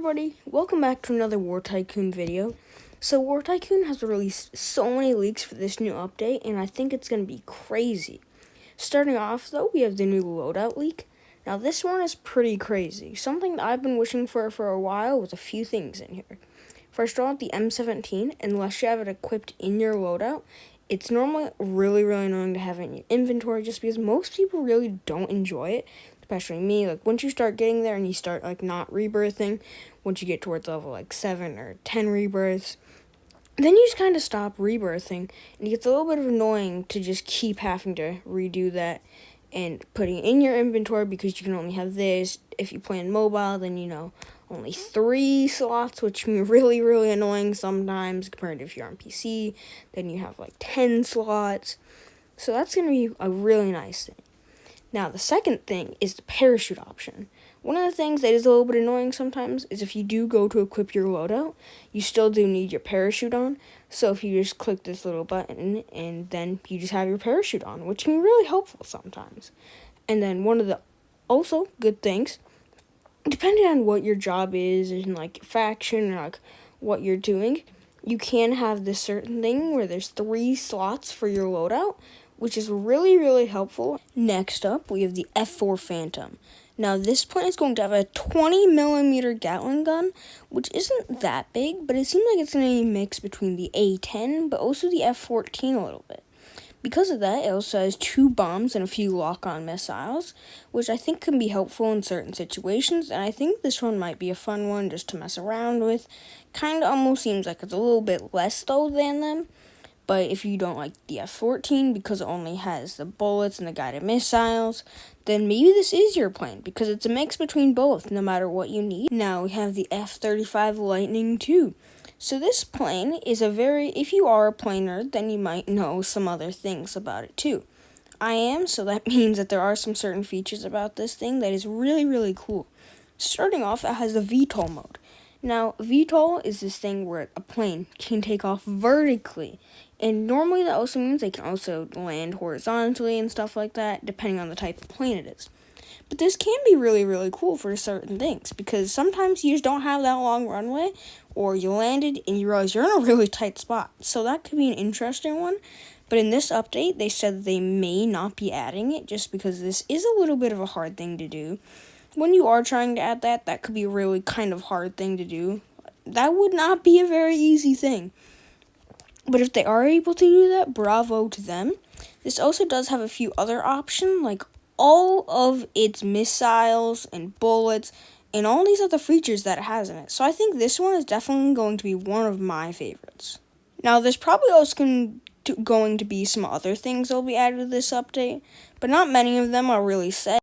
everybody, welcome back to another War Tycoon video. So War Tycoon has released so many leaks for this new update, and I think it's going to be crazy. Starting off though, we have the new loadout leak. Now this one is pretty crazy, something that I've been wishing for a while with a few things in here. First off, the M17, unless you have it equipped in your loadout, it's normally really annoying to have it in your inventory just because most people really don't enjoy it. Especially me, like once you start getting there and you start like not rebirthing, once you get towards level like 7 or 10 rebirths, then you just kind of stop rebirthing, and it gets a little bit of annoying to just keep having to redo that and putting it in your inventory because you can only have this. If you play on mobile, then only 3 slots, which can be really annoying sometimes compared to if you're on PC, then you have like 10 slots. So that's going to be a really nice thing. Now, the second thing is the parachute option. One of the things that is a little bit annoying sometimes is if you do go to equip your loadout, you still do need your parachute on. So if you just click this little button and then you just have your parachute on, which can be really helpful sometimes. And then one of the also good things, depending on what your job is and like faction or like what you're doing, you can have this certain thing where there's 3 slots for your loadout, which is really helpful. Next up, we have the F4 Phantom. Now, this plane is going to have a 20mm Gatling gun, which isn't that big, but it seems like it's going to be a mix between the A10, but also the F14 a little bit. Because of that, it also has 2 bombs and a few lock-on missiles, which I think can be helpful in certain situations, and I think this one might be a fun one just to mess around with. Kind of almost seems like it's a little bit less, though, than them. But if you don't like the F14 because it only has the bullets and the guided missiles, then maybe this is your plane because it's a mix between both no matter what you need. Now we have the F-35 Lightning II. So this plane is if you are a plane nerd, then you might know some other things about it too. I am, so that means that there are some certain features about this thing that is really cool. Starting off, it has the VTOL mode. Now, VTOL is this thing where a plane can take off vertically. And normally that also means they can also land horizontally and stuff like that, depending on the type of plane it is. But this can be really cool for certain things, because sometimes you just don't have that long runway, or you landed and you realize you're in a really tight spot. So that could be an interesting one. But in this update, they said that they may not be adding it, just because this is a little bit of a hard thing to do. When you are trying to add that could be a really kind of hard thing to do. That would not be a very easy thing. But if they are able to do that, bravo to them. This also does have a few other options, like all of its missiles and bullets and all these other features that it has in it. So I think this one is definitely going to be one of my favorites. Now, there's probably also going to be some other things that will be added to this update, but not many of them are really set.